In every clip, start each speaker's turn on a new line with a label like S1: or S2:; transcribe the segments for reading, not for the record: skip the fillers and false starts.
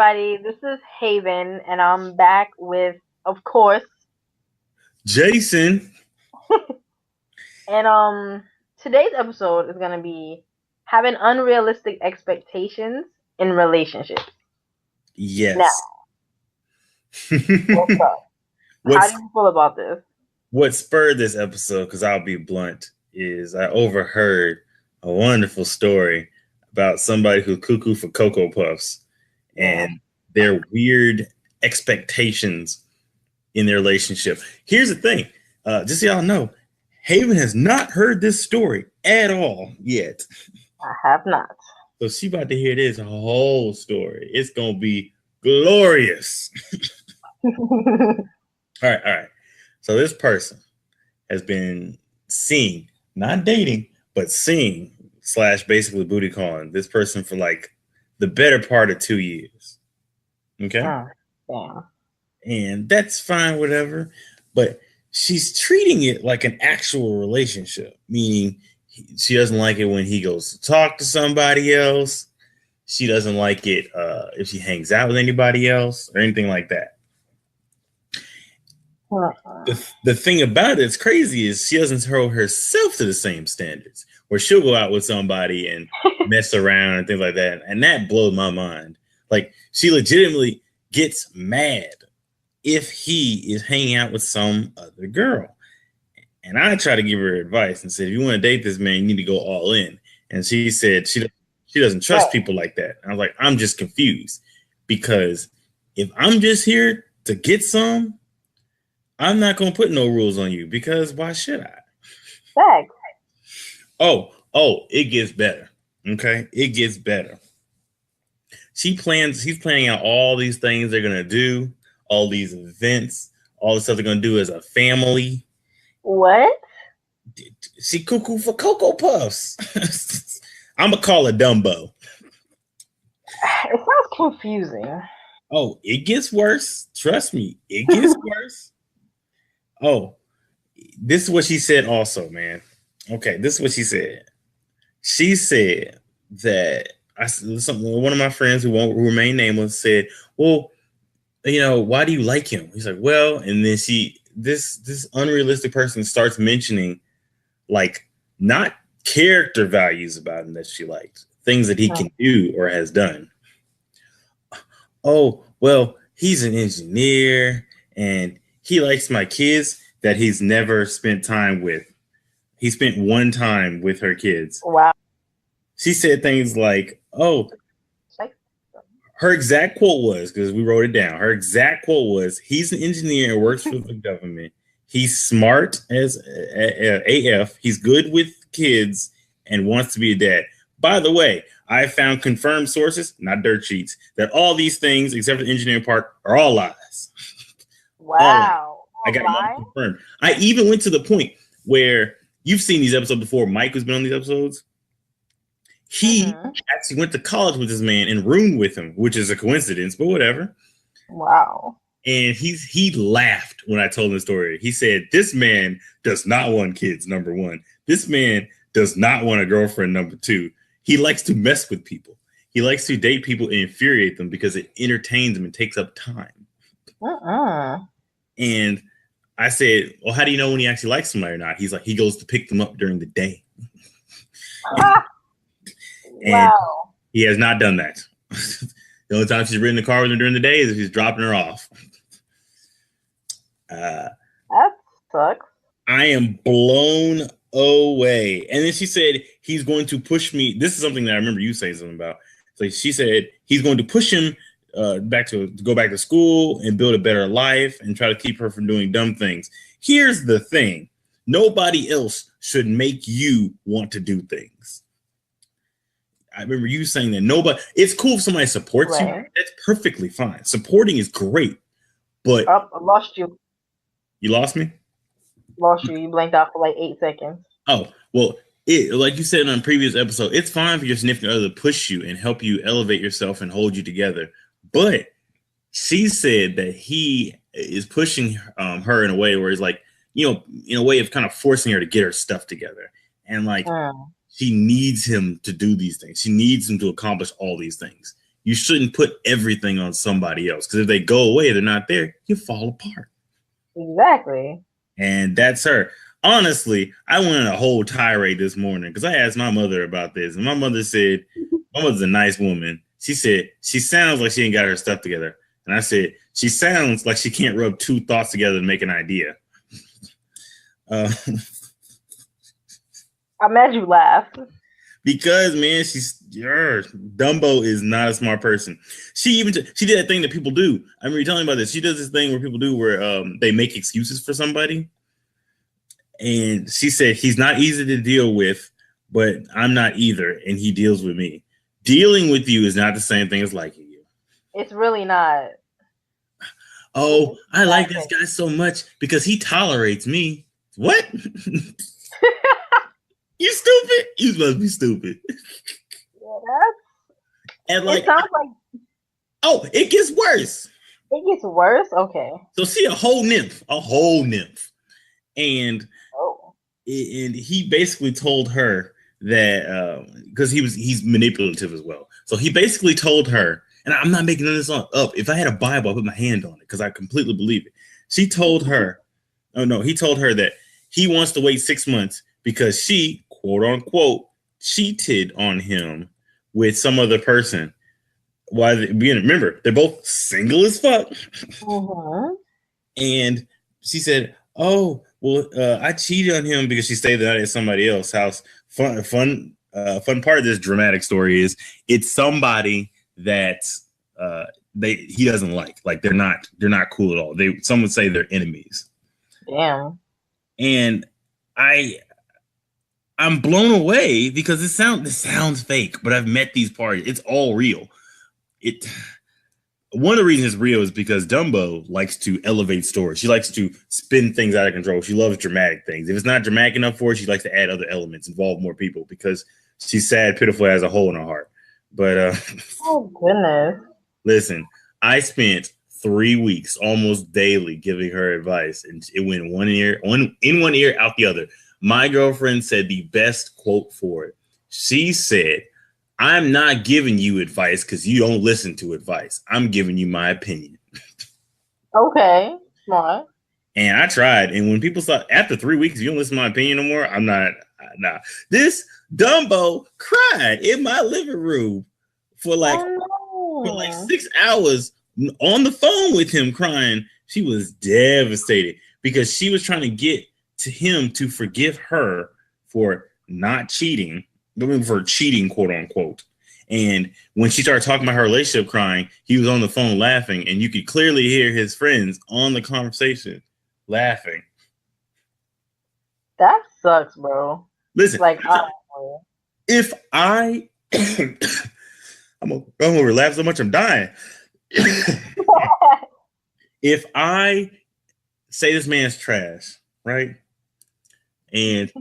S1: everybody. This is Haevyn, and I'm back with, of course,
S2: Jason.
S1: And today's episode is gonna be having unrealistic expectations in relationships.
S2: Yes.
S1: Now, what's up? How do you feel about this?
S2: What spurred this episode, because I'll be blunt, is I overheard a wonderful story about somebody who's cuckoo for Cocoa Puffs and their weird expectations in their relationship. Here's the thing, just so y'all know, Haevyn has not heard this story at all yet.
S1: I have not.
S2: So she about to hear this whole story. It's going to be glorious. All right. So this person has been seeing, not dating, but seeing / basically booty calling this person for like the better part of 2 years. Okay?
S1: Yeah.
S2: And that's fine, whatever. But she's treating it like an actual relationship, meaning she doesn't like it when he goes to talk to somebody else. She doesn't like it if she hangs out with anybody else or anything like that. The thing about it's crazy is she doesn't hold herself to the same standards, where she'll go out with somebody and mess around and things like that. And that blows my mind. Like, she legitimately gets mad if he is hanging out with some other girl. And I try to give her advice and said, if you want to date this man, you need to go all in. And she said she doesn't trust people like that. And I was like, I'm just confused, because if I'm just here to get some, I'm not going to put no rules on you, because why should I?
S1: Thanks.
S2: Oh, it gets better. Okay. It gets better. He's planning out all these things they're going to do, all these events, all the stuff they're going to do as a family.
S1: What?
S2: She cuckoo for Cocoa Puffs. I'm going to call her Dumbo.
S1: It sounds confusing.
S2: Oh, it gets worse. Trust me. It gets worse. Oh, this is what she said also, man. Okay, this is what she said. She said that one of my friends who won't remain nameless said, well, why do you like him? He's like, well, and then this unrealistic person starts mentioning, like, not character values about him that she liked, things that he can do or has done. Oh, well, he's an engineer and he likes my kids that he's never spent time with. He spent one time with her kids.
S1: Wow.
S2: She said things like, her exact quote was, because we wrote it down, her exact quote was, he's an engineer and works for the government. He's smart as AF. He's good with kids and wants to be a dad. By the way, I found confirmed sources, not dirt sheets, that all these things, except for the engineering part, are all lies.
S1: Wow.
S2: I got it confirmed. I even went to the point where you've seen these episodes before. Mike has been on these episodes. He actually went to college with this man and roomed with him, which is a coincidence, but whatever.
S1: Wow.
S2: And he laughed when I told him the story. He said, this man does not want kids, number one. This man does not want a girlfriend, number two. He likes to mess with people. He likes to date people and infuriate them because it entertains him and takes up time. And I said, well, how do you know when he actually likes somebody or not? He's like, he goes to pick them up during the day. And
S1: wow.
S2: He has not done that. The only time she's ridden the car with him during the day is if he's dropping her off.
S1: That sucks.
S2: I am blown away. And then she said, he's going to push me. This is something that I remember you saying something about. So she said, he's going to push him to go back to school and build a better life and try to keep her from doing dumb things. Here's the thing. Nobody else should make you want to do things. I remember you saying that it's cool if somebody supports you. That's perfectly fine. Supporting is great. But
S1: I lost you.
S2: You lost me?
S1: Lost you. You blanked out for like 8 seconds.
S2: Oh, well, like you said on a previous episode, it's fine for your significant other to push you and help you elevate yourself and hold you together. But she said that he is pushing her in a way where it's like, in a way of kind of forcing her to get her stuff together. And like, she needs him to do these things. She needs him to accomplish all these things. you shouldn't put everything on somebody else. Because if they go away, they're not there, you fall apart.
S1: Exactly.
S2: And that's her. Honestly, I went on a whole tirade this morning because I asked my mother about this. And my mother said, my mother's a nice woman. She said, she sounds like she ain't got her stuff together. And I said, she sounds like she can't rub two thoughts together to make an idea.
S1: I'm mad you laughed.
S2: Because, man, Dumbo is not a smart person. She did that thing that people do. I remember you telling me about this. She does this thing where people do where they make excuses for somebody. And she said, he's not easy to deal with, but I'm not either. And he deals with me. Dealing with you is not the same thing as liking you.
S1: It's really not.
S2: Oh, I like this guy so much because he tolerates me. What? You stupid? You must be stupid.
S1: Yeah,
S2: and like,
S1: it sounds like.
S2: Oh, it gets worse.
S1: It gets worse? Okay.
S2: So see a whole nymph. And he basically told her that because he's manipulative as well. So he basically told her, and I'm not making this up. If I had a Bible, I'd put my hand on it because I completely believe it. He told her that he wants to wait 6 months because she, quote unquote, cheated on him with some other person. Remember, they're both single as fuck.
S1: Mm-hmm.
S2: And she said, "Oh, well, I cheated on him because she stayed the night at somebody else's house." Fun part of this dramatic story is it's somebody that he doesn't like. Like they're not cool at all. Some would say they're enemies.
S1: Damn.
S2: And I'm blown away because this sounds fake, but I've met these parties. It's all real. One of the reasons it's real is because Dumbo likes to elevate stories. She likes to spin things out of control. She loves dramatic things. If it's not dramatic enough for her, she likes to add other elements, involve more people because she's sad, pitiful, has a hole in her heart. But
S1: oh goodness.
S2: Listen, I spent 3 weeks almost daily giving her advice, and it went in one ear, out the other. My girlfriend said the best quote for it. She said, "I'm not giving you advice because you don't listen to advice. I'm giving you my opinion."
S1: Okay, smart.
S2: And I tried. And when people saw after 3 weeks, you don't listen to my opinion no more. I'm not. Nah. This Dumbo cried in my living room for like 6 hours on the phone with him crying. She was devastated because she was trying to get to him to forgive her for not cheating. For cheating, quote unquote. And when she started talking about her relationship crying, he was on the phone laughing, and you could clearly hear his friends on the conversation laughing.
S1: That sucks, bro.
S2: Listen, if I'm gonna laugh so much I'm dying. If I say this man's trash, right? And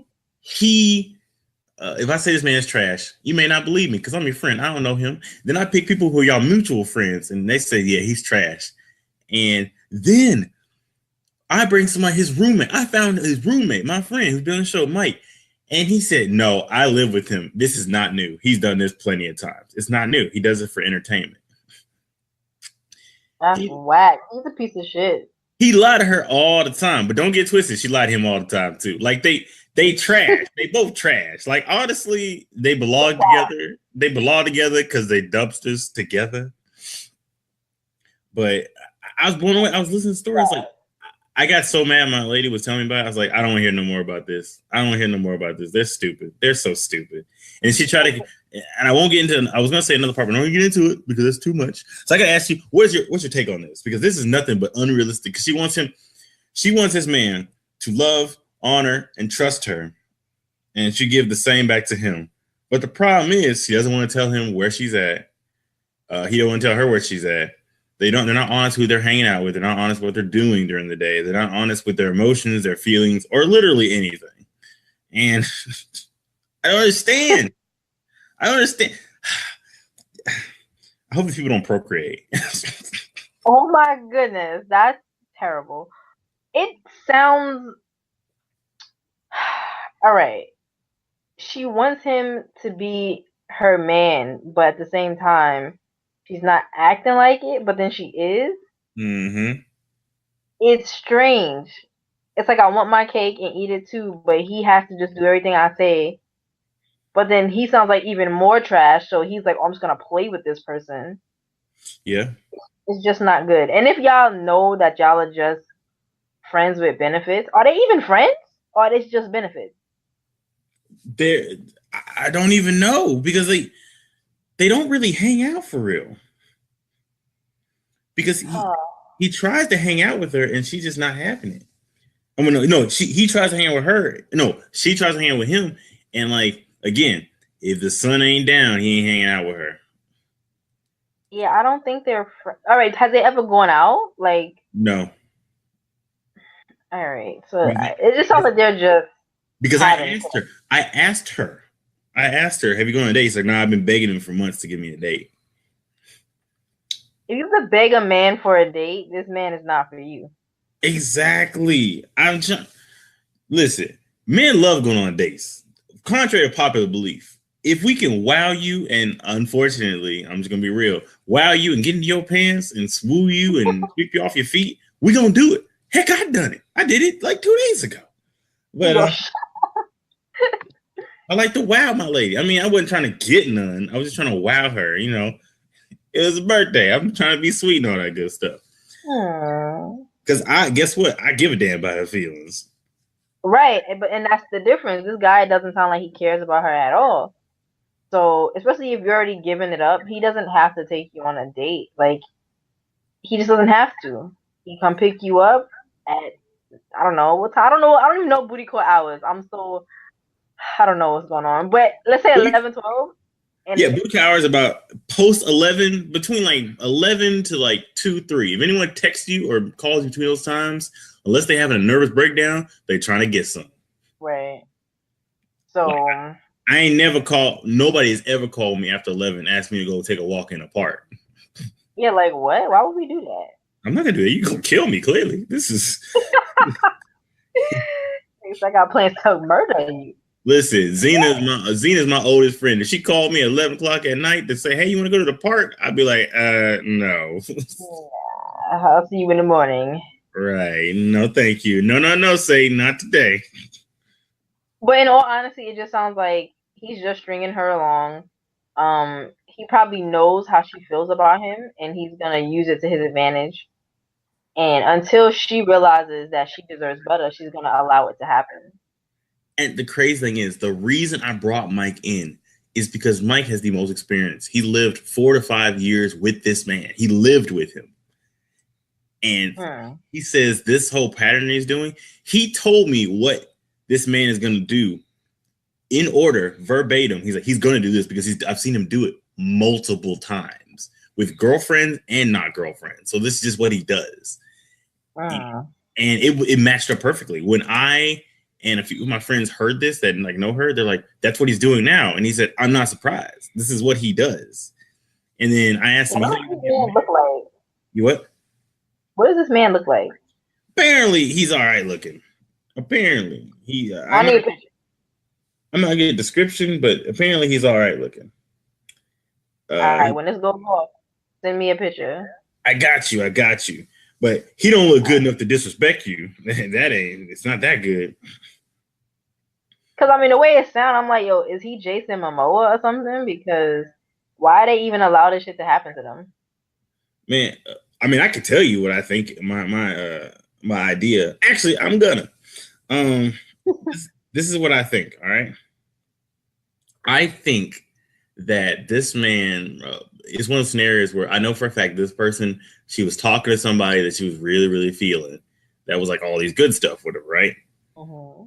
S2: if I say this man's trash, you may not believe me because I'm your friend. I don't know him. Then I pick people who are y'all mutual friends, and they say, yeah, he's trash. And then I bring somebody, his roommate. I found his roommate, my friend who's been on the show, Mike. And he said, no, I live with him. This is not new. He's done this plenty of times. It's not new. He does it for entertainment.
S1: That's whack. He's a piece of shit.
S2: He lied to her all the time, but don't get twisted. She lied to him all the time, too. Like, they trash. They both trash. Like, honestly, they belong together. They belong together because they dumpsters together. But I was blown away. I was listening to stories. Like, I got so mad my lady was telling me about it. I was like, I don't want to hear no more about this. I don't want to hear no more about this. They're stupid. They're so stupid. And she tried to, and I won't get into, I was going to say another part, but I don't get into it because that's too much. So I got to ask you, what's your take on this? Because this is nothing but unrealistic. Because she wants his man to love, honor, and trust her. And she give the same back to him. But the problem is she doesn't want to tell him where she's at. He don't want to tell her where she's at. They're not honest who they're hanging out with. They're not honest what they're doing during the day. They're not honest with their emotions, their feelings, or literally anything. And I don't understand. I hope these people don't procreate.
S1: Oh my goodness, that's terrible. It sounds all right. She wants him to be her man, but at the same time, she's not acting like it, but then she is.
S2: Mm-hmm.
S1: It's strange. It's like I want my cake and eat it too, but he has to just do everything I say. But then he sounds like even more trash, so he's like, oh, I'm just gonna play with this person.
S2: Yeah.
S1: It's just not good. And if y'all know that y'all are just friends with benefits, are they even friends? Or are they just benefits?
S2: I don't even know, because they don't really hang out for real. Because he tries to hang out with her and she's just not having it. I mean, no, he tries to hang out with her. No, she tries to hang out with him. And like, again, if the sun ain't down, he ain't hanging out with her.
S1: Yeah, I don't think they're all right. Has they ever gone out? Like,
S2: no.
S1: All right, so it just sounds like they're just
S2: because I asked her, have you gone on a date? She's like, no, I've been begging him for months to give me a date.
S1: If you have to beg a man for a date, this man is not for you.
S2: Exactly. Listen, men love going on dates. Contrary to popular belief, if we can wow you, and unfortunately, I'm just gonna be real, wow you and get into your pants and swoo you and sweep you off your feet, we gonna do it. Heck, I've done it. I did it like 2 days ago. But I like to wow my lady. I mean, I wasn't trying to get none. I was just trying to wow her. You know, it was a birthday. I'm trying to be sweet and all that good stuff. Because guess what? I give a damn about her feelings.
S1: Right, and that's the difference. This guy doesn't sound like he cares about her at all. So, especially if you're already giving it up, he doesn't have to take you on a date. Like, he just doesn't have to. He come pick you up at, I don't know what time. I don't even know booty call hours. I don't know what's going on. But let's say 11, 12.
S2: Yeah, booty call hours about post 11, between like 11 to like 2, 3. If anyone texts you or calls you between those times, unless they having a nervous breakdown, they're trying to get some.
S1: Right. So
S2: I ain't never called. Nobody has ever called me after 11, asked me to go take a walk in a park.
S1: Yeah, like what? Why would we do that?
S2: I'm not gonna do that. You gonna kill me? Clearly, this is.
S1: It's like I plan to murder you.
S2: Listen, Zena's my oldest friend. If she called me at 11 o'clock at night to say, "Hey, you want to go to the park?" I'd be like, no.
S1: Yeah, I'll see you in the morning.
S2: Right? No, thank you. No. Say not today.
S1: But in all honesty, it just sounds like he's just stringing her along. He probably knows how she feels about him, and he's gonna use it to his advantage. And until she realizes that she deserves better, she's gonna allow it to happen.
S2: And the crazy thing is, the reason I brought Mike in is because Mike has the most experience. He lived 4 to 5 years with this man. He lived with him. And he says this whole pattern he's doing, he told me what this man is going to do in order, verbatim. He's like, he's going to do this because I've seen him do it multiple times with girlfriends and not girlfriends. So this is just what he does. And it matched up perfectly. When I and a few of my friends heard this that like know her, they're like, that's what he's doing now. And he said, I'm not surprised. This is what he does. And then I asked him,
S1: what does this man look like?
S2: You what?
S1: What does this man look like?
S2: Apparently, he's all right looking. Apparently,
S1: I need a picture.
S2: I'm not gonna get a description, but apparently he's all right looking.
S1: All right, when this goes off, send me a picture.
S2: I got you. But he don't look good enough to disrespect you. It's not that good.
S1: Because, I mean, the way it sounds, I'm like, yo, is he Jason Momoa or something? Because why they even allow this shit to happen to them?
S2: Man, I mean, I could tell you what I think, my idea. Actually, I'm gonna. This is what I think, all right? I think that this man is one of the scenarios where I know for a fact this person, she was talking to somebody that she was really, really feeling. That was like all these good stuff with her, right?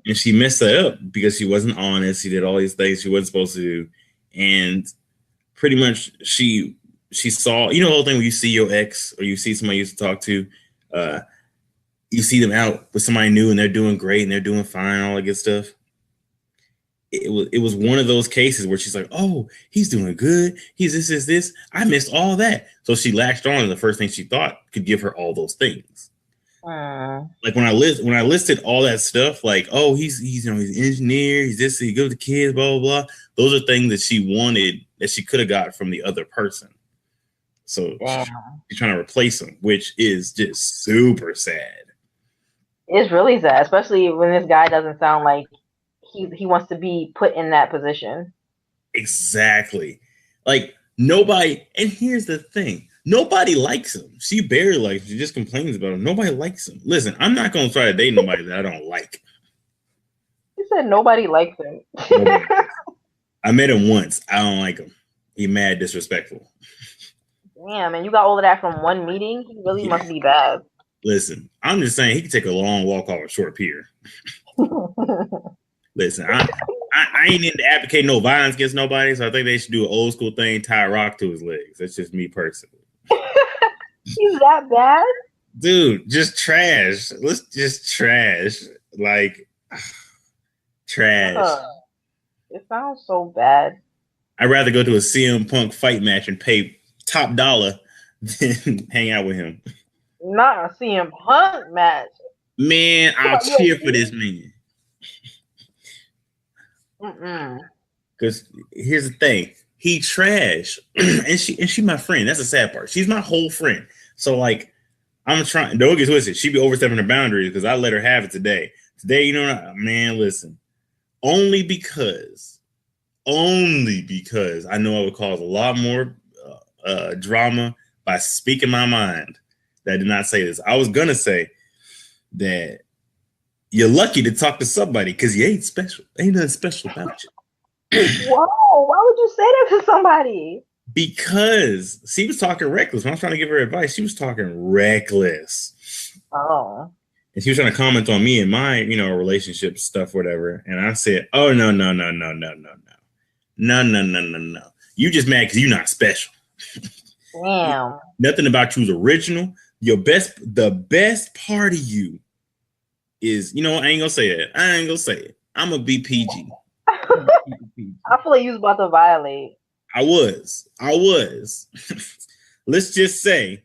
S2: And she messed that up because she wasn't honest. She did all these things she wasn't supposed to do. And pretty much she saw, you know, the whole thing when you see your ex or you see somebody you used to talk to, you see them out with somebody new and they're doing great and they're doing fine, all that good stuff. It was one of those cases where she's like, oh, he's doing good. He's this. I missed all that. So she latched on to the first thing she thought could give her all those things. Like when I listed all that stuff, like, oh, he's you know, he's an engineer, he's this, he goes to kids, blah, blah, blah. Those are things that she wanted that she could have got from the other person. So
S1: Damn.
S2: she's trying to replace him, which is just super sad.
S1: It's really sad, especially when this guy doesn't sound like he wants to be put in that position.
S2: Exactly. Like nobody, and here's the thing. Nobody likes him. She barely likes him. She just complains about him. Nobody likes him. Listen, I'm not going to try to date nobody that I don't like.
S1: He said nobody likes him.
S2: I met him once. I don't like him. He mad disrespectful.
S1: Damn, and you got all of that from one meeting? He really must be bad.
S2: Listen, I'm just saying he could take a long walk off a short pier. Listen, I ain't into advocating no violence against nobody, so I think they should do an old school thing, tie a rock to his legs. That's just me personally.
S1: He's that bad?
S2: Dude, just trash. Let's just trash. Like, trash.
S1: It sounds so bad.
S2: I'd rather go to a CM Punk fight match and pay top dollar than hang out with him.
S1: Not a CM Punk match.
S2: Man, I'll cheer for this man. Because here's the thing. He trash. and she my friend. That's the sad part. She's my whole friend. So like I'm trying, don't get twisted. She be overstepping her boundaries because I let her have it today. Today, you know, man, listen. Only because I know I would cause a lot more drama by speaking my mind. That I did not say this. I was gonna say that you're lucky to talk to somebody because you ain't special. Ain't nothing special about you.
S1: Whoa, why would you say that to somebody?
S2: Because she was talking reckless. When I was trying to give her advice, she was talking reckless.
S1: Oh.
S2: And she was trying to comment on me and my, relationship stuff, whatever. And I said, oh, no. No. You just mad because you're not special.
S1: Damn.
S2: Nothing about you is original. The best part of you is, I ain't gonna say that. I ain't gonna say it. I'm gonna be PG.
S1: I feel like you was about to violate.
S2: I was. Let's just say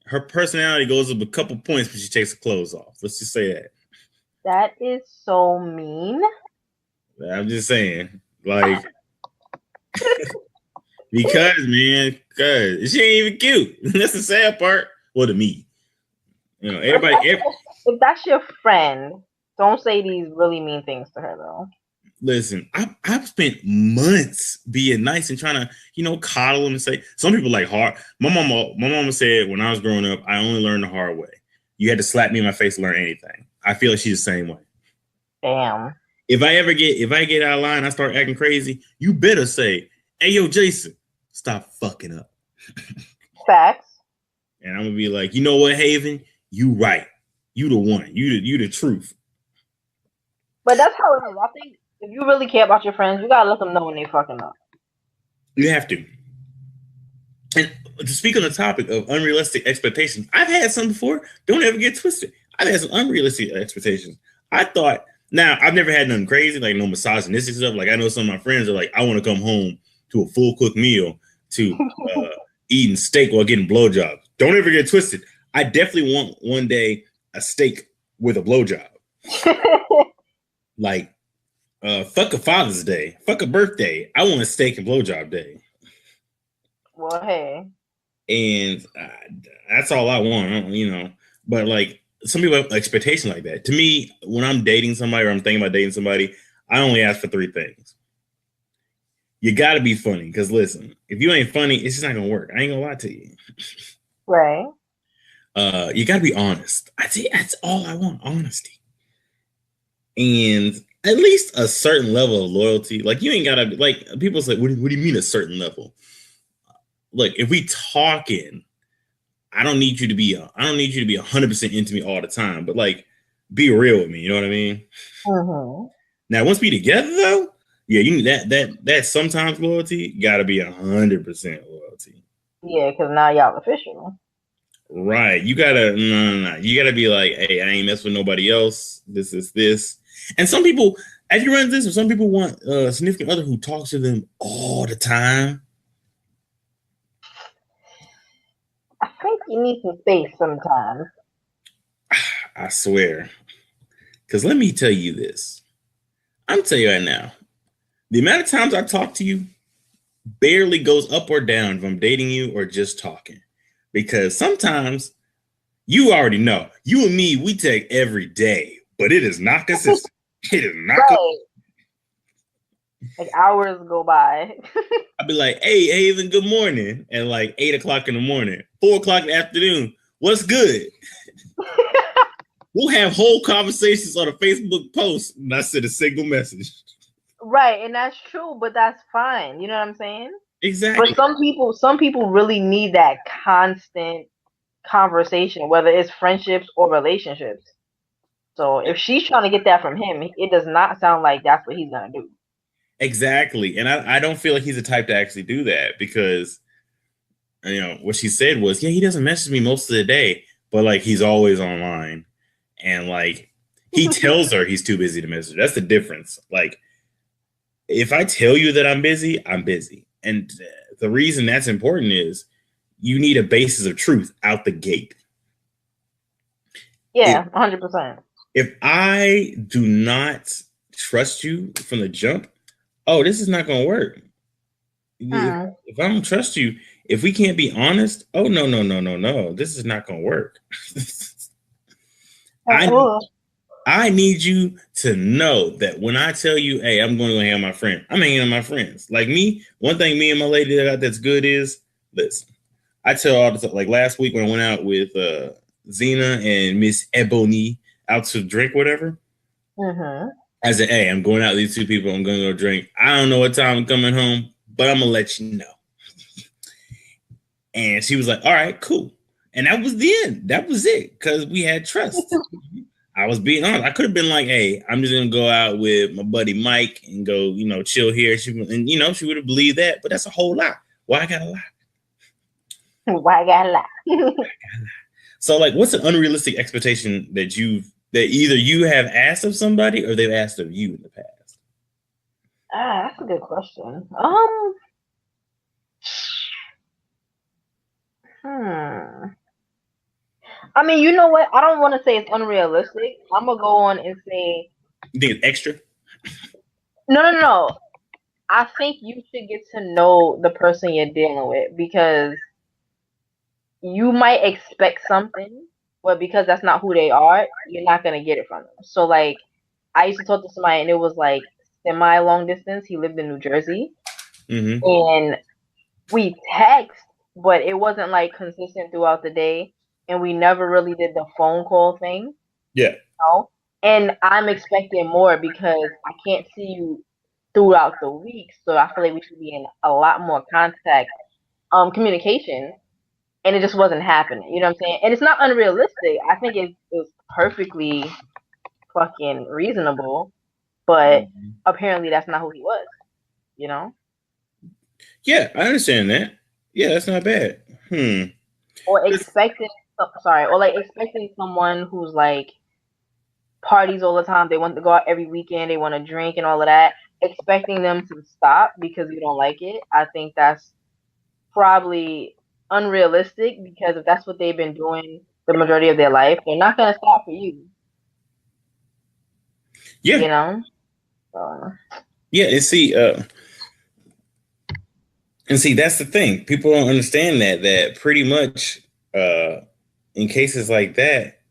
S2: her personality goes up a couple points when she takes her clothes off. Let's just say that.
S1: That is so mean.
S2: I'm just saying, like, because she ain't even cute. That's the sad part. Well, to me, everybody.
S1: If that's your friend, don't say these really mean things to her, though.
S2: Listen, I've spent months being nice and trying to, coddle them and say. Some people like hard. My mama said when I was growing up, I only learned the hard way. You had to slap me in my face to learn anything. I feel like she's the same way.
S1: Damn.
S2: If I get out of line, I start acting crazy. You better say, "Hey, yo, Jason, stop fucking up."
S1: Facts.
S2: And I'm gonna be like, you know what, Haevyn, you right. You the one. You the truth.
S1: But that's how it is. I think if you really care about your friends, you gotta let them know when they fucking up.
S2: You have to. And to speak on the topic of unrealistic expectations, I've had some before. Don't ever get twisted. I've had some unrealistic expectations. I thought, now I've never had nothing crazy, like no misogynistic stuff. Like I know some of my friends are like, I want to come home to a full cooked meal to eating steak while getting blowjobs. Don't ever get twisted. I definitely want one day a steak with a blowjob. Like, fuck a Father's Day, fuck a birthday. I want a steak and blowjob day.
S1: Well, hey.
S2: And that's all I want, But like, some people have expectations like that. To me, when I'm dating somebody or I'm thinking about dating somebody, I only ask for 3 things. You got to be funny. Because listen, if you ain't funny, it's just not going to work. I ain't going to lie to you.
S1: Right.
S2: You got to be honest. I think that's all I want, honesty. And at least a certain level of loyalty. Like, you ain't got to, like, people say, what do you mean a certain level? Look, if we talking, I don't need you to be 100% into me all the time, but like, be real with me. You know what I mean?
S1: Mm-hmm.
S2: Now, once we together though, yeah, you need that sometimes loyalty got to be 100% loyalty.
S1: Yeah, because now y'all official.
S2: Right. You gotta no. You gotta be like, hey, I ain't mess with nobody else. This is this. And some people, have you run this? Or some people want a significant other who talks to them all the time.
S1: I think you need some space sometimes.
S2: I swear. Because let me tell you this. I'm telling you right now. The amount of times I talk to you, barely goes up or down if I'm dating you or just talking. Because sometimes you already know, you and me, we text every day, but it is not consistent. It is not
S1: right. Like hours go by.
S2: I'd be like, hey, Haevyn, good morning. And like 8 o'clock in the morning, 4 o'clock in the afternoon, what's good? We'll have whole conversations on a Facebook post and I send a single message.
S1: Right, and that's true, but that's fine. You know what I'm saying?
S2: Exactly.
S1: But some people really need that constant conversation, whether it's friendships or relationships. So if she's trying to get that from him, it does not sound like that's what he's gonna do.
S2: Exactly. And I don't feel like he's the type to actually do that because, you know, what she said was, yeah, he doesn't message me most of the day, but like he's always online. And like he tells her he's too busy to message. That's the difference. Like if I tell you that I'm busy, I'm busy. And the reason that's important is you need a basis of truth out the gate.
S1: Yeah, 100%.
S2: If I do not trust you from the jump, oh, this is not going to work. If I don't trust you, if we can't be honest, oh, no. This is not going to work. I need you to know that when I tell you, hey, I'm going to hang out with my friend, I'm hanging out with my friends. Like me, one thing me and my lady got that's good is, listen, I tell all the time, like last week when I went out with Zena and Miss Ebony out to drink, whatever. I said, hey, I'm going out with these two people. I'm going to go drink. I don't know what time I'm coming home, but I'm going to let you know. And she was like, all right, cool. And that was the end. That was it because we had trust. I was being honest. I could have been like, hey, I'm just going to go out with my buddy Mike and go, you know, chill here. She would have believed that, but that's a whole lot. Why I got to lie?
S1: Why I got to lie?
S2: So, like, what's an unrealistic expectation that either you have asked of somebody or they've asked of you in the past?
S1: That's a good question. I mean, you know what? I don't want to say it's unrealistic. I'm gonna go on and say.
S2: You think it's extra?
S1: No. I think you should get to know the person you're dealing with because you might expect something, but because that's not who they are, you're not gonna get it from them. So, like, I used to talk to somebody, and it was like semi-long distance. He lived in New Jersey, and we text, but it wasn't like consistent throughout the day. And we never really did the phone call thing.
S2: Yeah.
S1: You know? And I'm expecting more because I can't see you throughout the week. So I feel like we should be in a lot more contact, communication. And it just wasn't happening. You know what I'm saying? And it's not unrealistic. I think it was perfectly fucking reasonable. But apparently that's not who he was. You know?
S2: Yeah, I understand that. Yeah, that's not bad.
S1: Or expecting someone who's like parties all the time. They want to go out every weekend. They want to drink and all of that. Expecting them to stop because you don't like it. I think that's probably unrealistic because if that's what they've been doing the majority of their life, they're not going to stop for you.
S2: Yeah.
S1: You know?
S2: Yeah, and see, that's the thing. People don't understand that pretty much in cases like that,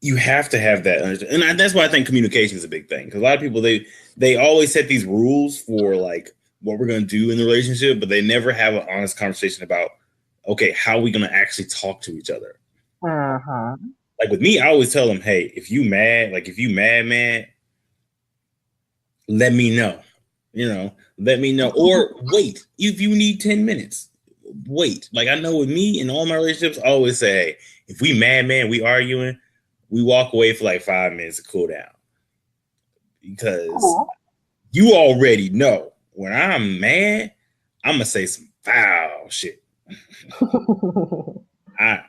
S2: you have to have that. And that's why I think communication is a big thing. Because a lot of people, they always set these rules for like what we're going to do in the relationship, but they never have an honest conversation about, okay, how are we going to actually talk to each other? Like with me, I always tell them, hey, if you mad, man, let me know. You know, let me know. Or wait, if you need 10 minutes, wait. Like I know with me in all my relationships, I always say, hey, if we mad, man, we arguing, we walk away for like 5 minutes to cool down. Because you already know when I'm mad, I'm going to say some foul shit. I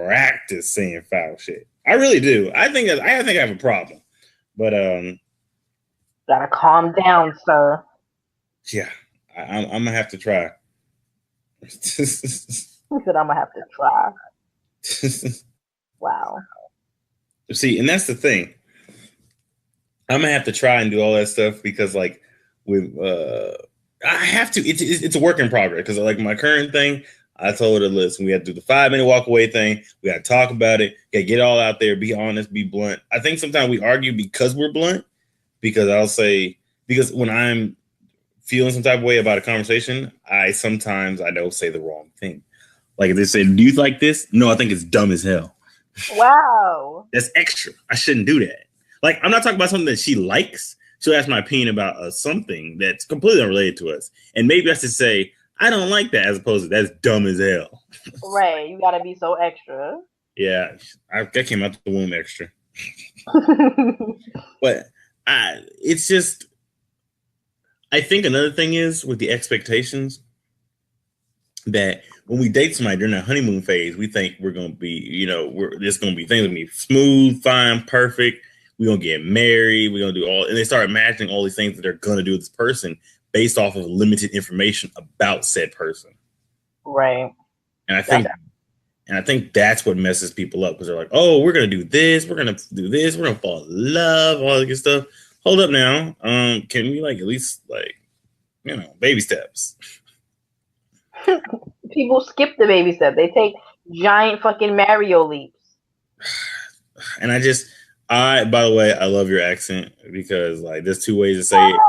S2: practice saying foul shit. I really do. I think I have a problem. But
S1: gotta calm down, sir.
S2: Yeah, I'm gonna have to try.
S1: He said, "I'm gonna have to try." Wow.
S2: See, and that's the thing. I'm gonna have to try and do all that stuff because, like, with I have to. It's a work in progress because like my current thing, I told her, listen, we have to do the 5-minute walk away thing. We got to talk about it. Got to get it all out there. Be honest. Be blunt. I think sometimes we argue because we're blunt. Because I'll say when I'm feeling some type of way about a conversation, I don't say the wrong thing. Like if they say, "Do you like this?" No, I think it's dumb as hell.
S1: Wow,
S2: that's extra. I shouldn't do that. Like I'm not talking about something that she likes. She'll ask my opinion about something that's completely unrelated to us. And maybe I should say, I don't like that, as opposed to that's dumb as hell.
S1: Right. You got to be so extra.
S2: Yeah. I came out the womb extra. But it's just, I think another thing is with the expectations that when we date somebody during that honeymoon phase, we think we're going to be, there's going to be things that be smooth, fine, perfect. We're going to get married. We're going to do and they start imagining all these things that they're going to do with this person based off of limited information about said person.
S1: Right.
S2: And I think that's what messes people up because they're like, oh, we're going to do this. We're going to do this. We're going to fall in love, all that good stuff. Hold up now. Can we at least baby steps?
S1: People skip the baby step. They take giant fucking Mario leaps.
S2: And by the way, I love your accent because there's two ways to say it.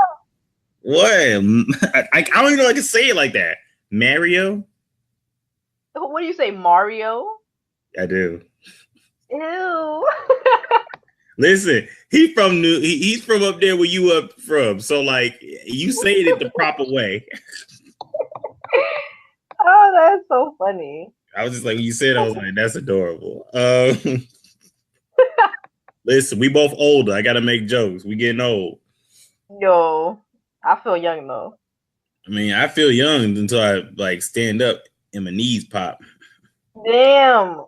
S2: What? I don't even know if I can say it like that. Mario?
S1: What do you say, Mario?
S2: I do.
S1: Ew.
S2: Listen, he's from up there where you up from. So you say it the proper way.
S1: Oh, that's so funny.
S2: I was just when you said it, I was like, that's adorable. Listen, we both older. I gotta make jokes. We getting old.
S1: Yo, I feel young though.
S2: I mean, I feel young until I stand up and my knees pop.
S1: Damn.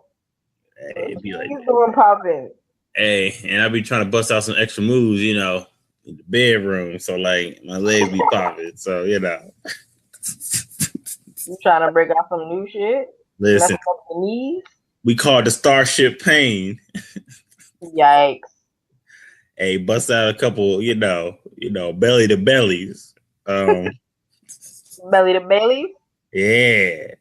S2: Hey, it'd be like
S1: doing popping.
S2: Hey, and I be trying to bust out some extra moves, in the bedroom. So my legs be popping. So
S1: You trying to break out some new shit?
S2: Listen,
S1: knees?
S2: We call it the Starship Pain.
S1: Yikes.
S2: Hey, bust out a couple, belly to bellies.
S1: Belly to belly?
S2: Yeah.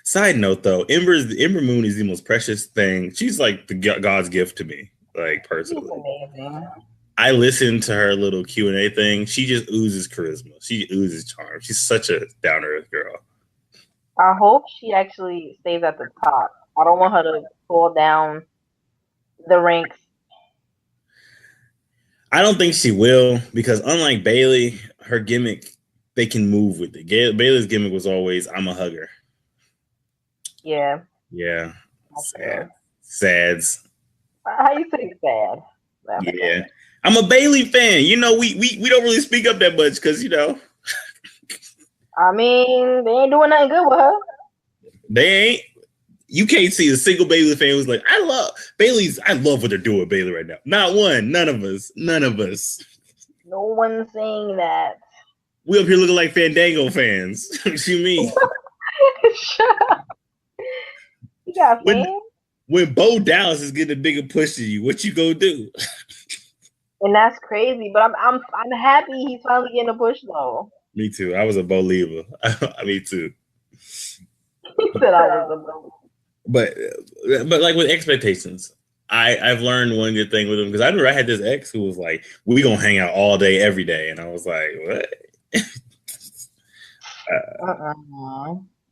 S2: Side note, though, Ember Moon is the most precious thing. She's like God's gift to me, personally.
S1: She's amazing.
S2: I listened to her little Q&A thing. She just oozes charisma. She oozes charm. She's such a down-to-earth girl.
S1: I hope she actually stays at the top. I don't want her to fall down the ranks.
S2: I don't think she will because unlike Bailey, her gimmick, they can move with it. Bailey's gimmick was always, I'm a hugger.
S1: Yeah.
S2: Yeah. Sads.
S1: How you say sad?
S2: Yeah. I'm a Bailey fan. We don't really speak up that much because,
S1: I mean, they ain't doing nothing good with her.
S2: They ain't. You can't see a single Bailey fan who's like, I love what they're doing with Bailey right now. Not one. None of us.
S1: No one's saying that.
S2: We up here looking like Fandango fans. What you mean?
S1: Shut up. You got fans?
S2: When Bo Dallas is getting a bigger push to you, what you gonna do?
S1: And that's crazy, but I'm happy he's finally getting a push though.
S2: Me too. I was a Bo Lever. Me too.
S1: He said I was a Bo.
S2: But with expectations, I've learned one good thing with him because I remember I had this ex who was like, "We gonna hang out all day, every day," and I was like, "What?"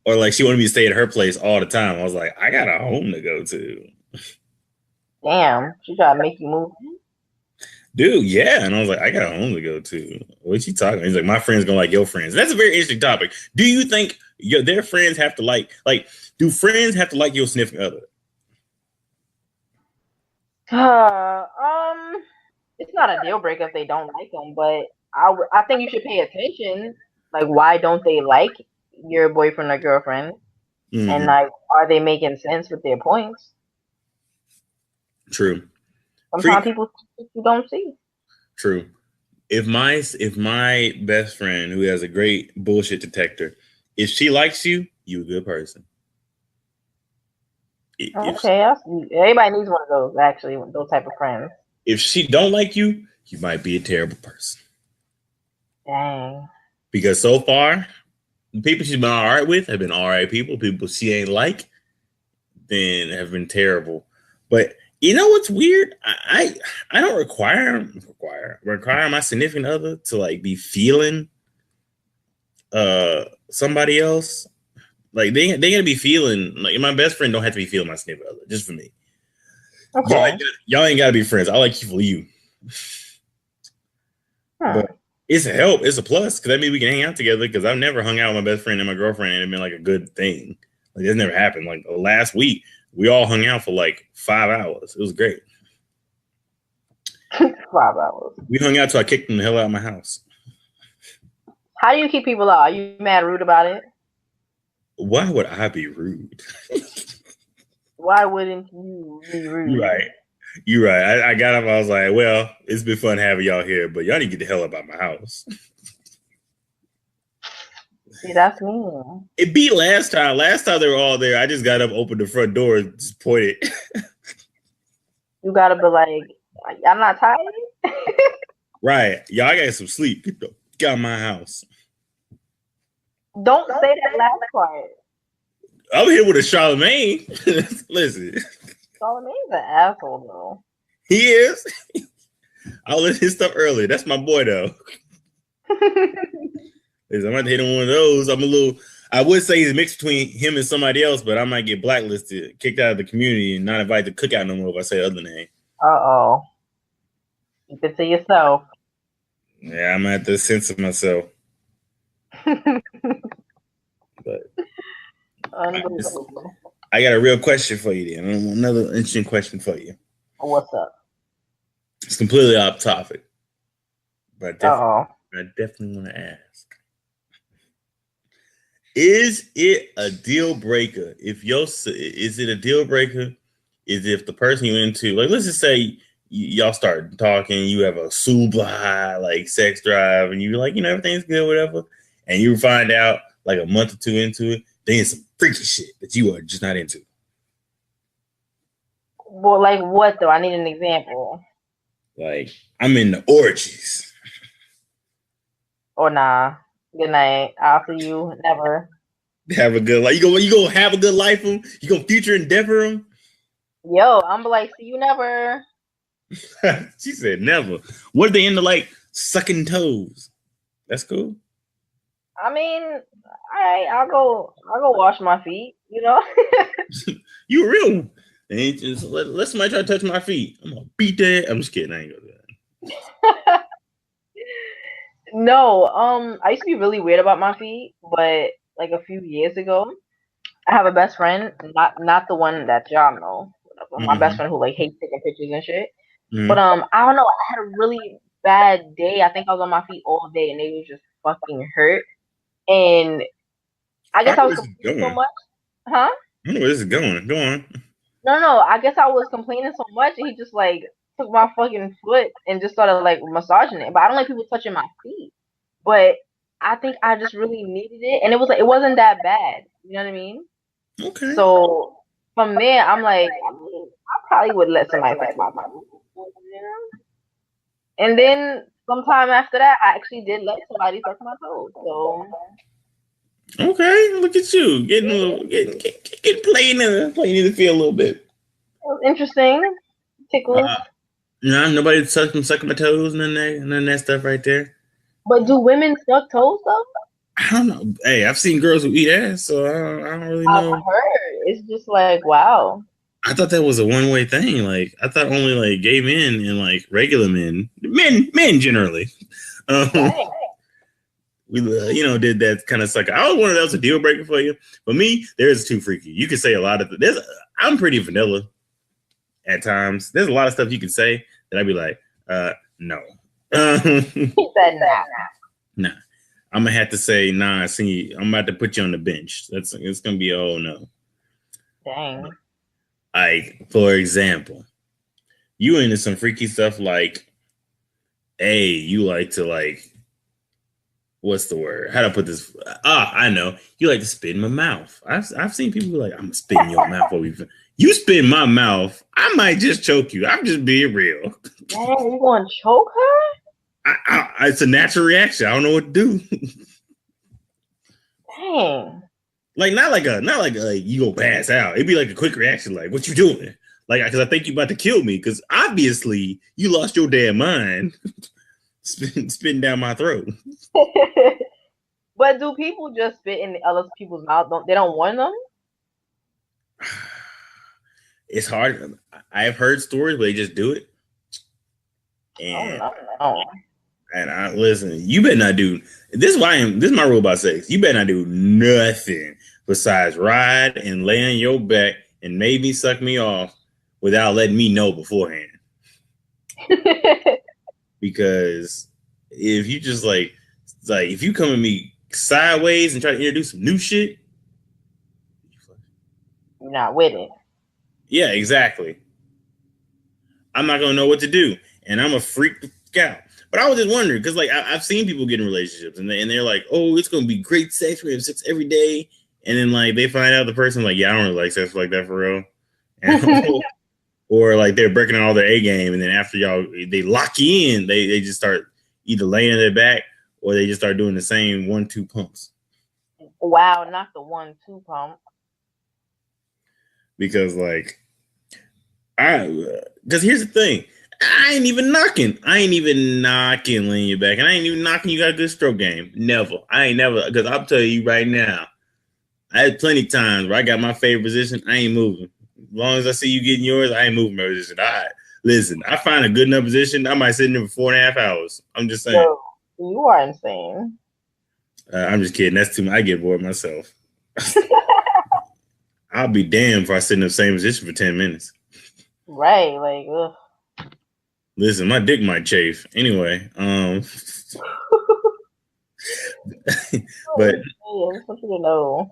S2: Or she wanted me to stay at her place all the time. I was like, "I got a home to go to."
S1: Damn, she tried to make you move.
S2: Dude, yeah. And I was like, I got a home to go to. What you talking about? He's like, my friends gonna like your friends. That's a very interesting topic. Do you think their friends have to do friends have to like your significant other?
S1: It's not a deal breaker if they don't like them, but I think you should pay attention. Why don't they like your boyfriend or girlfriend? Mm-hmm. And are they making sense with their points?
S2: True.
S1: Sometimes people don't see.
S2: True. If my best friend who has a great bullshit detector, if she likes you, you a good person.
S1: Okay, everybody needs one of those. Actually, those type of friends.
S2: If she don't like you, you might be a terrible person.
S1: Dang.
S2: Because so far, the people she's been all right with have been all right people. People she ain't like, then have been terrible. But you know what's weird? I don't require my significant other to like be feeling somebody else. Like they gonna be feeling like my best friend don't have to be feeling my significant other just for me. Okay. Y'all ain't gotta be friends. I like you for you. But it's a help. It's a plus because that means we can hang out together. Because I've never hung out with my best friend and my girlfriend and it's been like a good thing. Like it's never happened. Like last week, we all hung out for like 5 hours. It was great.
S1: 5 hours.
S2: We hung out till I kicked them the hell out of my house.
S1: How do you keep people out? Are you mad rude about it?
S2: Why would I be rude?
S1: Why wouldn't you be rude?
S2: You're right. I got up. I was like, well, it's been fun having y'all here, but y'all need to get the hell out of my house.
S1: See, that's me.
S2: It beat last time. Last time they were all there, I just got up, opened the front door, and just pointed. You
S1: gotta be like, I'm not tired.
S2: Right. Y'all got some sleep. Get out of my house.
S1: Don't say that last part.
S2: I'm here with a Charlemagne. Listen.
S1: Charlemagne's an asshole, though.
S2: He is. I'll let his stuff early. That's my boy, though. Listen, I'm about to hit him one of those. I would say he's a mix between him and somebody else, but I might get blacklisted, kicked out of the community, and not invited to cookout no more if I say the other name.
S1: Uh-oh. Keep it to yourself.
S2: Yeah, I'm at the censor myself. But I got a real question for you then. Another interesting question for you.
S1: What's up?
S2: It's completely off topic. But I definitely want to ask. Is it a deal breaker is it a deal breaker is if the person you're into, like let's just say y'all start talking, you have a super like sex drive and you're like, everything's good, whatever. And you find out like a month or two into it, then some freaky shit that you are just not into.
S1: Well, like what though? I need an example.
S2: Like I'm in the orgies.
S1: Or nah. Good night. I'll see you never.
S2: Have a good life. You gonna have a good life him? You gonna future endeavor him?
S1: Yo, I'm like, see you never.
S2: She said never. What if they into like sucking toes? That's cool.
S1: I mean, I'll go wash my feet,
S2: You a real one. And just let somebody try to touch my feet. I'm gonna beat that. I'm just kidding. I ain't gonna do that.
S1: No, I used to be really weird about my feet, but like a few years ago, I have a best friend, not the one that y'all know. My best friend who like hates taking pictures and shit. Mm-hmm. But I don't know, I had a really bad day. I think I was on my feet all day and they was just fucking hurt. And I guess I was complaining so much. Huh?
S2: I don't know where this is going. Go on.
S1: No, I guess I was complaining so much and he just like took my fucking foot and just started like massaging it. But I don't like people touching my feet. But I think I just really needed it, and it wasn't that bad. You know what I mean?
S2: Okay.
S1: So from there, I'm like, I probably would let somebody touch my feet. And then sometime after that, I actually did let somebody touch my toes. So.
S2: Okay, look at you getting playing in the field a little bit.
S1: It was interesting. Tickles.
S2: Nobody sucking my toes, none of that stuff right there.
S1: But do women suck toes though?
S2: I don't know. Hey, I've seen girls who eat ass, so I don't really know.
S1: I've heard. It's just like, wow.
S2: I thought that was a one-way thing. Like I thought only like gay men and like regular men generally. We did that kind of suck. I was wondering if that was a deal breaker for you. But me, there's too freaky. You can say a lot of I'm pretty vanilla at times. There's a lot of stuff you can say that I'd be like, no.
S1: He said
S2: nah. I'm gonna have to say nah. See, I'm about to put you on the bench. It's gonna be no.
S1: Dang.
S2: Like for example, you into some freaky stuff like, hey, you like to like, what's the word? How do I put this? I know. You like to spit in my mouth. I've seen people be like, I'm spitting your mouth. You spit in my mouth, I might just choke you. I'm just being real.
S1: Dang, you gonna choke her?
S2: It's a natural reaction. I don't know what to do.
S1: Dang.
S2: Like not like you go pass out. It'd be like a quick reaction, like what you doing? Like because I think you about to kill me. Because obviously you lost your damn mind, spitting down my throat.
S1: But do people just spit in other people's mouth? They don't warn them?
S2: It's hard. I've heard stories where they just do it. And I listen. You better not do. This is why this is my rule about sex. You better not do nothing besides ride and lay on your back and maybe suck me off without letting me know beforehand. Because if you just like if you come at me sideways and try to introduce some new shit,
S1: you're not with it.
S2: Yeah, exactly. I'm not gonna know what to do, and I'm a freak out. But I was just wondering because, like, I've seen people get in relationships, and they're like, "Oh, it's gonna be great sex. We have sex every day," and then like they find out the person like, "Yeah, I don't really like sex like that for real," and, or like they're breaking all their A game, and then after they lock you in, they just start either laying on their back or they just start doing the same 1-2 pumps.
S1: Wow, not the 1-2 pump.
S2: Because because here's the thing. I ain't even knocking laying you back. And I ain't even knocking you got a good stroke game. Never. I ain't never, because I'll tell you right now, I had plenty of times where I got my favorite position. I ain't moving. As long as I see you getting yours, I ain't moving my position. Listen, I find a good enough position. I might sit in there for 4.5 hours. I'm just saying.
S1: Yo, you are insane.
S2: I'm just kidding. That's too much. I get bored myself. I'll be damned if I sit in the same position for 10 minutes.
S1: Right, like, ugh.
S2: Listen, my dick might chafe. Anyway, but
S1: I want you to know.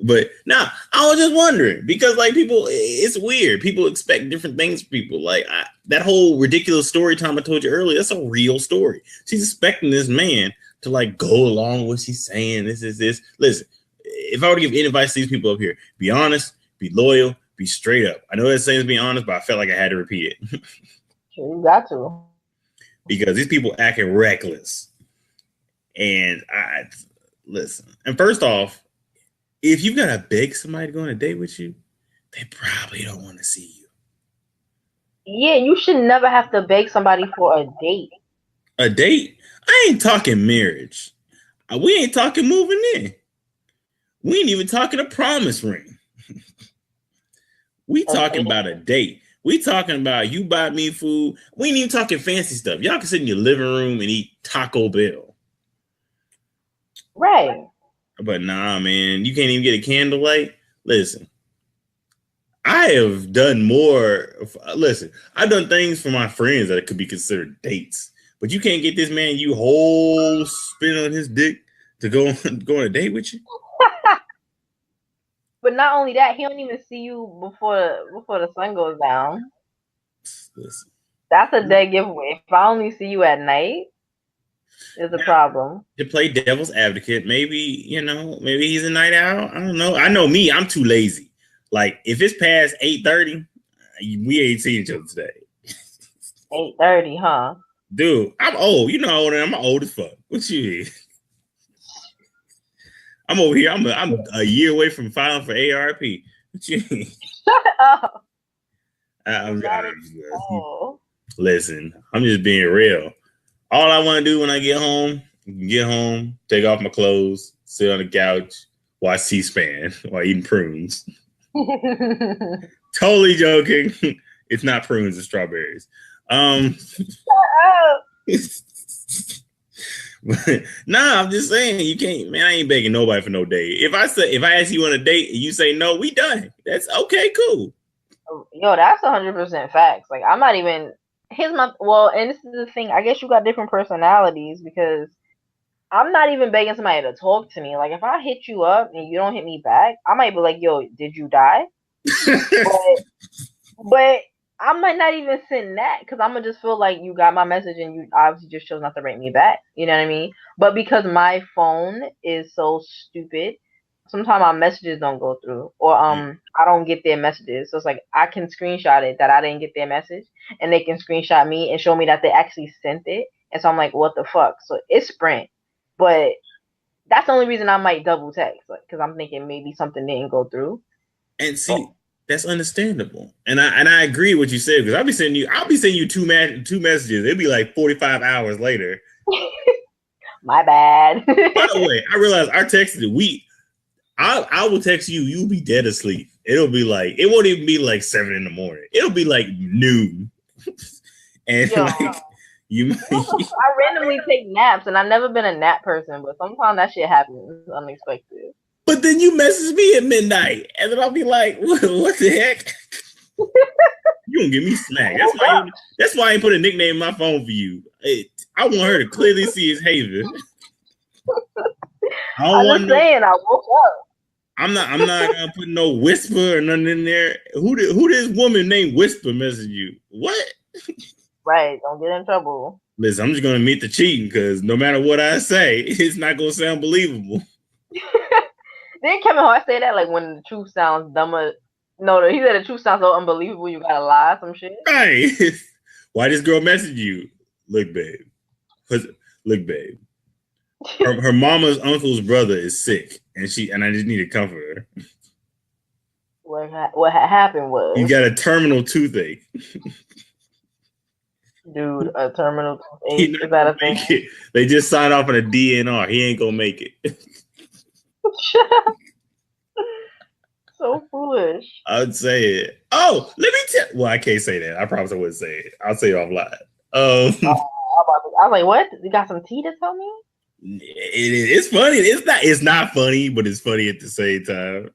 S2: But now I was just wondering because like people, it's weird. People expect different things from people. Like that whole ridiculous story time I told you earlier. That's a real story. She's expecting this man to like go along with what she's saying. This is this. Listen, if I were to give any advice to these people up here, be honest, be loyal, be straight up. I know that saying is being honest, but I felt like I had to repeat it.
S1: Sure, you got to.
S2: Because these people acting reckless. And listen. And first off, if you've got to beg somebody to go on a date with you, they probably don't want to see you.
S1: Yeah, you should never have to beg somebody for a date.
S2: A date? I ain't talking marriage. We ain't talking moving in. We ain't even talking a promise ring. We talking about a date. We talking about you buy me food. We ain't even talking fancy stuff. Y'all can sit in your living room and eat Taco Bell.
S1: Right.
S2: But nah, man, you can't even get a candlelight. Listen, I have done more. Listen, I've done things for my friends that could be considered dates. But you can't get this man you whole spin on his dick to go on a date with you.
S1: But not only that, he don't even see you before the sun goes down.
S2: Listen.
S1: That's a dead giveaway. If I only see you at night, there's a problem. To
S2: play devil's advocate, maybe he's a night owl. I don't know. I know me, I'm too lazy. Like if it's past 8:30, we ain't seen each other today.
S1: 8:30, huh?
S2: Dude, I'm old. You know how old I am. I'm old as fuck. What you mean? I'm over here. I'm a year away from filing for ARP. What you mean?
S1: Shut up.
S2: Listen, I'm just being real. All I want to do when I get home, take off my clothes, sit on the couch, watch C-SPAN while eating prunes. Totally joking. It's not prunes, it's strawberries.
S1: Shut up.
S2: But, nah, I'm just saying you can't, man. I ain't begging nobody for no date. If I ask you on a date and you say no, we done. That's okay, cool.
S1: Yo, that's 100% facts. Like I'm not even. And this is the thing. I guess you got different personalities because I'm not even begging somebody to talk to me. Like if I hit you up and you don't hit me back, I might be like, "Yo, did you die?" but I might not even send that because I'm gonna just feel like you got my message and you obviously just chose not to write me back. You know what I mean? But because my phone is so stupid, sometimes my messages don't go through, or I don't get their messages. So it's like I can screenshot it that I didn't get their message, and they can screenshot me and show me that they actually sent it. And so I'm like, what the fuck? So it's Sprint, but that's the only reason I might double text, because I'm thinking maybe something didn't go through.
S2: And see, that's understandable, and I agree with what you said, because I'll be sending you two messages. It'll be like 45 hours later.
S1: My bad.
S2: By the way, I realized our text I will text you. You'll be dead asleep. It'll be like, it won't even be like 7 a.m. It'll be like noon. And like
S1: I randomly take naps, and I've never been a nap person, but sometimes that shit happens unexpected.
S2: But then you message me at midnight, and then I'll be like, what the heck? You gonna give me snack. That's why I ain't put a nickname in my phone for you. I want her to clearly see it's Haevyn.
S1: I'm just saying, I woke up.
S2: I'm not gonna put no Whisper or nothing in there. Who this woman named Whisper message you? What?
S1: Right, don't get in trouble.
S2: Listen, I'm just gonna admit the cheating, because no matter what I say, it's not gonna sound believable.
S1: Didn't Kevin Hart say that, like, when the truth sounds dumber? No, he said the truth sounds so unbelievable, you gotta lie, some shit.
S2: Right. Why this girl message you? Look, babe. Her mama's uncle's brother is sick, and I just need to comfort her.
S1: What happened was,
S2: he got a terminal toothache.
S1: Dude, a terminal toothache, is that a thing?
S2: They just signed off on a DNR. He ain't gonna make it.
S1: So foolish.
S2: I would say it. Oh, let me tell. Well, I can't say that. I promise I wouldn't say it. I'll say it offline.
S1: I was like, what? You got some tea to tell me?
S2: It's funny. It's not funny, but it's funny at the same time.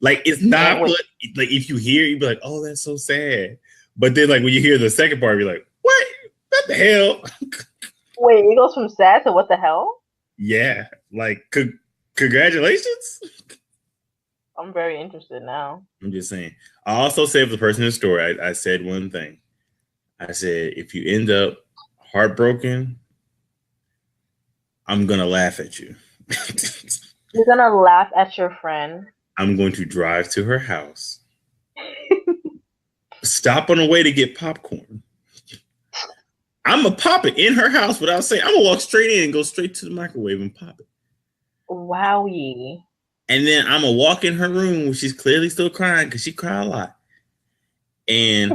S2: Like, it's not funny. Like, if you hear it, you'd be like, oh, that's so sad. But then, like, when you hear the second part, you're like, what the hell?
S1: Wait, it goes from sad to what the hell?
S2: Yeah. Like, congratulations.
S1: I'm very interested now.
S2: I'm just saying. I also said for the person in the story, I said one thing. I said, if you end up heartbroken, I'm going to laugh at you.
S1: You're going to laugh at your friend?
S2: I'm going to drive to her house. Stop on the way to get popcorn. I'm going to pop it in her house without saying. I'm going to walk straight in and go straight to the microwave and pop it.
S1: Wowie.
S2: And then I'm going to walk in her room where she's clearly still crying, because she cried a lot. And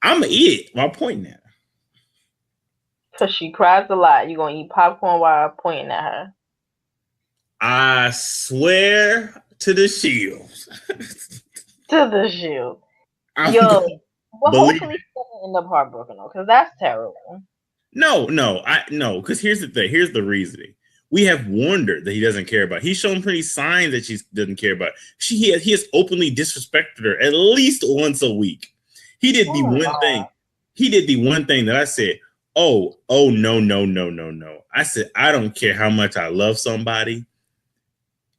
S2: I'm going to eat it while pointing at her.
S1: Because she cries a lot. You're going to eat popcorn while pointing at her.
S2: I swear to the shield.
S1: To the shield. Yo, but hopefully she doesn't end up heartbroken, though, because that's terrible.
S2: No, because here's the thing. Here's the reasoning. We have warned her that he doesn't care about. He's shown pretty signs that she doesn't care about. He has openly disrespected her at least once a week. He did the one thing. He did the one thing that I said, oh, no. I said, I don't care how much I love somebody.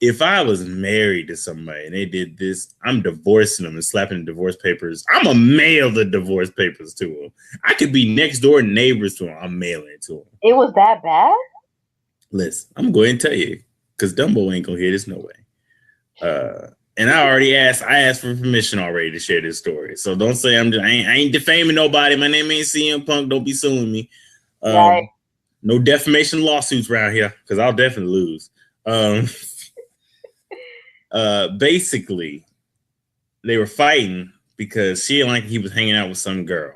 S2: If I was married to somebody and they did this, I'm divorcing them and slapping the divorce papers. I'm going to mail the divorce papers to them. I could be next door neighbors to them. I'm mailing it to them.
S1: It was that bad?
S2: Listen, I'm going to go ahead and tell you, because Dumbo ain't going to hear this no way. And I asked for permission already to share this story. So don't say I ain't defaming nobody. My name ain't CM Punk. Don't be suing me.
S1: Right.
S2: No defamation lawsuits around here, because I'll definitely lose. Basically, they were fighting because she didn't like he was hanging out with some girl.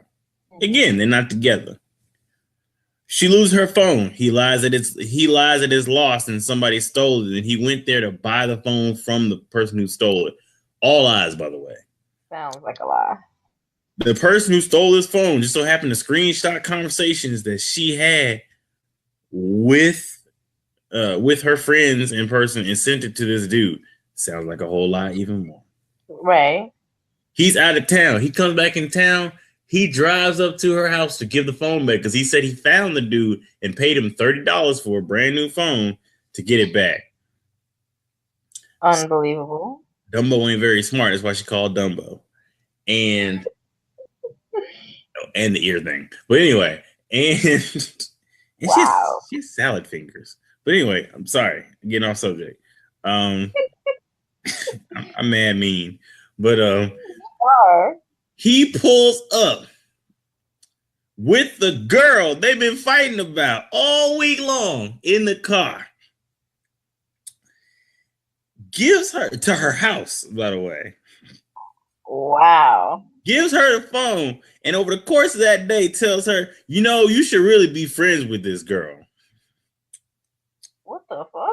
S2: Again, they're not together. She loses her phone. He lies that it's lost and somebody stole it, and he went there to buy the phone from the person who stole it. All lies, by the way.
S1: Sounds like a lie.
S2: The person who stole his phone just so happened to screenshot conversations that she had with her friends in person and sent it to this dude. Sounds like a whole lot even more.
S1: Right.
S2: He's out of town. He comes back in town. He drives up to her house to give the phone back because he said he found the dude and paid him $30 for a brand new phone to get it back.
S1: Unbelievable.
S2: Dumbo ain't very smart. That's why she called Dumbo. And the ear thing. But anyway, and
S1: wow.
S2: she has salad fingers. But anyway, I'm sorry. Getting off subject. I'm mad mean, but he pulls up with the girl they've been fighting about all week long in the car. Gives her to her house, by the way.
S1: Wow.
S2: Gives her the phone, and over the course of that day tells her, you know, you should really be friends with this girl.
S1: What the fuck?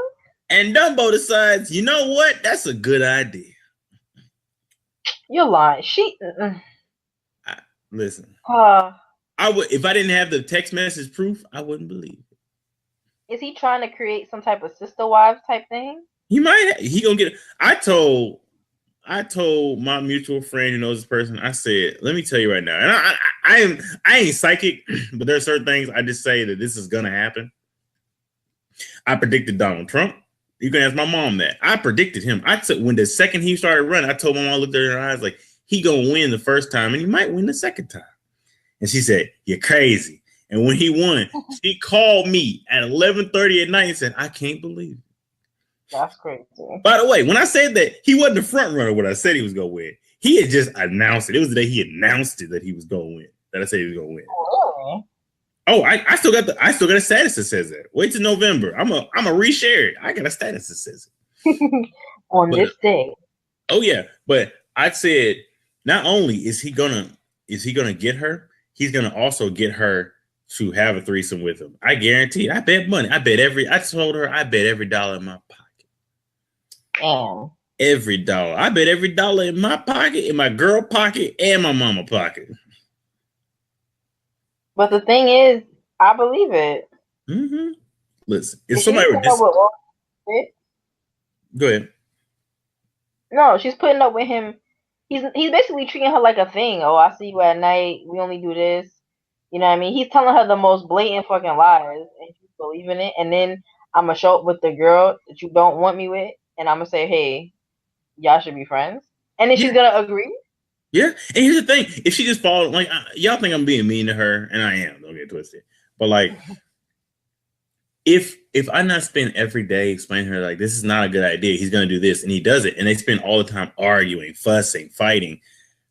S2: And Dumbo decides, you know what? That's a good idea.
S1: You're lying.
S2: Listen.
S1: I
S2: would, if I didn't have the text message proof, I wouldn't believe it.
S1: Is he trying to create some type of sister wives type thing?
S2: He might. He gonna get it. I told my mutual friend who knows this person. I said, let me tell you right now, and I ain't psychic, but there are certain things I just say that this is gonna happen. I predicted Donald Trump. You can ask my mom that. I predicted him. I said when the second he started running, I told my mom, looked at her in her eyes like he gonna win the first time and he might win the second time. And she said, you're crazy. And when he won, she called me at 11:30 at night and said, I can't believe it.
S1: That's crazy.
S2: By the way, when I said that, he wasn't the front runner when I said he was going to win. He had just announced it. It was the day he announced it that he was going to win. That I said he was going to win.
S1: Oh,
S2: really? I still got a status that says that. Wait till November. I'm a reshare it. I got a status that says
S1: it. On this day.
S2: Oh yeah. But I said not only is he gonna get her, he's gonna also get her to have a threesome with him. I guarantee it. I bet money. I told her I bet every dollar in my pocket.
S1: Damn.
S2: Every dollar. I bet every dollar in my pocket, in my girl pocket, and my mama pocket.
S1: But the thing is, I believe it.
S2: Mm-hmm. Listen, if somebody were go ahead.
S1: No, she's putting up with him. He's basically treating her like a thing. Oh, I see you at night. We only do this. You know what I mean? He's telling her the most blatant fucking lies, and she's believing it. And then I'm gonna show up with the girl that you don't want me with, and I'm gonna say, hey, y'all should be friends. And then she's gonna agree.
S2: Yeah, and here's the thing: if she just followed, like y'all think I'm being mean to her, and I am. Don't get twisted. But like, if I not spend every day explaining to her like this is not a good idea, he's gonna do this, and he does it, and they spend all the time arguing, fussing, fighting.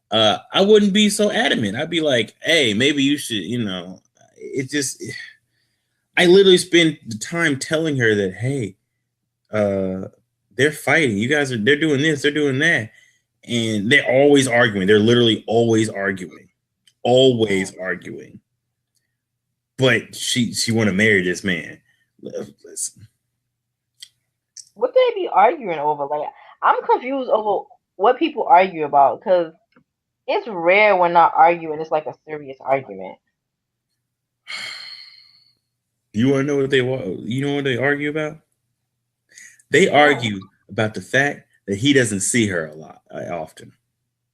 S2: I wouldn't be so adamant. I'd be like, hey, maybe you should, you know. It just, I literally spend the time telling her that, hey, they're fighting. They're doing this, they're doing that. And they're always arguing. They're literally always arguing. But she want to marry this man. Listen.
S1: What they be arguing over? Like, I'm confused over what people argue about because it's rare when not arguing. It's like a serious argument.
S2: You want to know what they want? You know what they argue about? They argue about the fact that he doesn't see her a lot, often.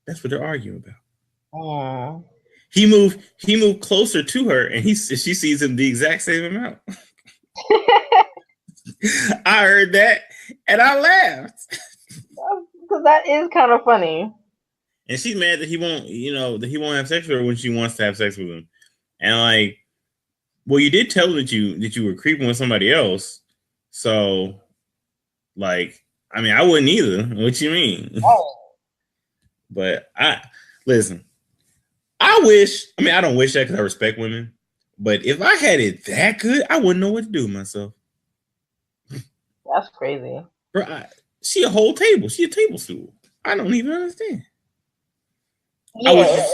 S2: That's what they're arguing about. He moved closer to her, and she sees him the exact same amount. I heard that, and I laughed
S1: because that is kind of funny.
S2: And she's mad that he won't have sex with her when she wants to have sex with him. And like, well, you did tell her that you were creeping with somebody else, so like. I mean, I wouldn't either. What you mean? Oh. But listen, I don't wish that because I respect women. But if I had it that good, I wouldn't know what to do with myself.
S1: That's crazy.
S2: Bro, she a whole table. She a table stool. I don't even understand.
S1: Yeah.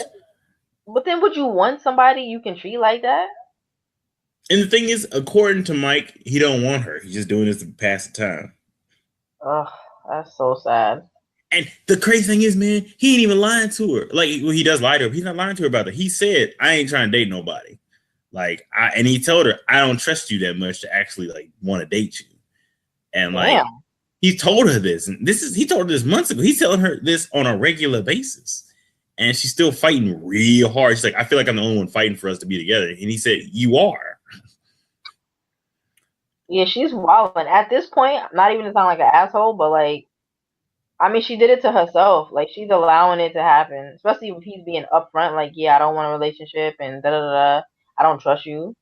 S1: But then would you want somebody you can treat like that?
S2: And the thing is, according to Mike, he don't want her. He's just doing this to pass the time.
S1: Oh, that's so sad.
S2: And the crazy thing is, man, he ain't even lying to her. Like, well, he does lie to her. He's not lying to her about that. He said, I ain't trying to date nobody. Like, and he told her, I don't trust you that much to actually like want to date you. And like, he told her this, and he told her this months ago. He's telling her this on a regular basis, and she's still fighting real hard. She's like, I feel like I'm the only one fighting for us to be together. And he said, you are.
S1: Yeah, she's wilding. At this point, not even to sound like an asshole, but like, I mean, she did it to herself. Like, she's allowing it to happen, especially if he's being upfront. Like, yeah, I don't want a relationship, and da da da. I don't trust you.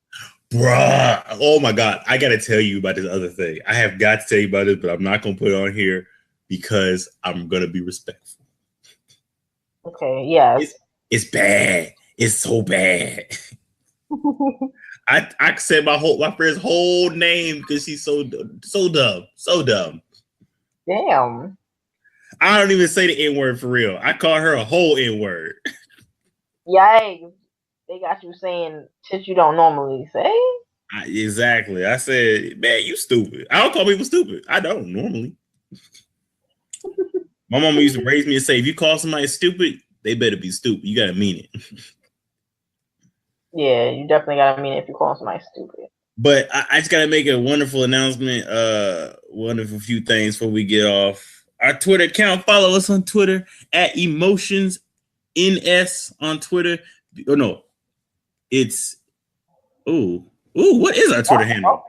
S2: Bruh. Oh my God. I gotta tell you about this other thing. I have got to tell you about it, but I'm not gonna put it on here because I'm gonna be respectful.
S1: Okay, yes.
S2: It's bad. It's so bad. I said my friend's whole name because she's so dumb. So dumb.
S1: Damn.
S2: I don't even say the N-word for real. I call her a whole N-word.
S1: Yikes. They got you saying shit you don't normally say.
S2: Exactly. I said, man, you stupid. I don't call people stupid. I don't normally. My mama used to raise me and say, if you call somebody stupid, they better be stupid. You gotta mean it.
S1: Yeah, you definitely gotta mean it if you call somebody stupid.
S2: But I just gotta make a wonderful announcement. Wonderful few things before we get off. Our Twitter account. Follow us on Twitter at emotionsns on Twitter. Oh no, it's what is our Twitter handle?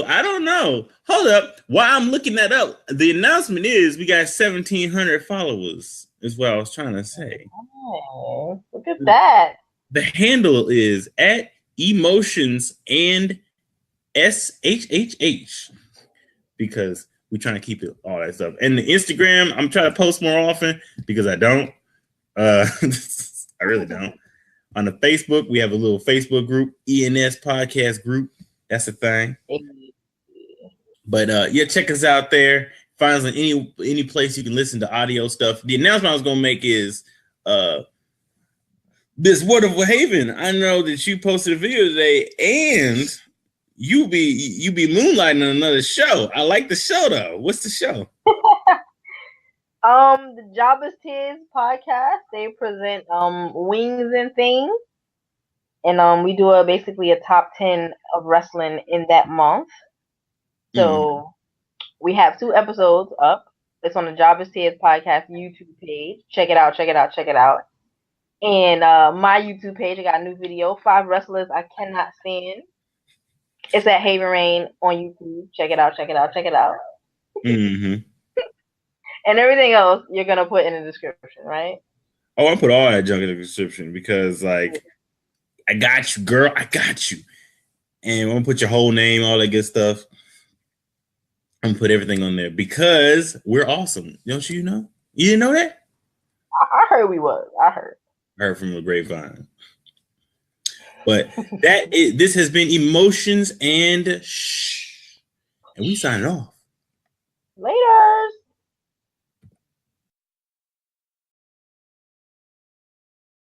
S2: I don't know. Hold up. While I'm looking that up, the announcement is we got 1,700 followers. Is what I was trying to say.
S1: Oh, look at that.
S2: The handle is at emotions and SHHH because we're trying to keep it all that stuff. And the Instagram, I'm trying to post more often because I don't. I really don't. On the Facebook, we have a little Facebook group, ENS Podcast Group. That's a thing. But yeah, check us out there. Find us on any place you can listen to audio stuff. The announcement I was gonna make is this wonderful Haevyn. I know that you posted a video today, and you be moonlighting on another show. I like the show though. What's the show?
S1: The Job is Tiz podcast. They present wings and things, and we do basically a top 10 of wrestling in that month. So we have 2 episodes up. It's on the Job is Tiz podcast YouTube page. Check it out. And my YouTube page, I got a new video, 5 wrestlers I cannot stand. It's at Haevyn Rain on YouTube. Check it out.
S2: Mm-hmm.
S1: And everything else you're gonna put in the description, right?
S2: Oh, I put all that junk in the description because, like, I got you, girl. I got you. And I'm gonna put your whole name, all that good stuff. I'm gonna put everything on there because we're awesome. Don't you know? You didn't know that?
S1: I heard we was. I heard
S2: from the grapevine. But this has been Emotions and we signing off.
S1: Laters.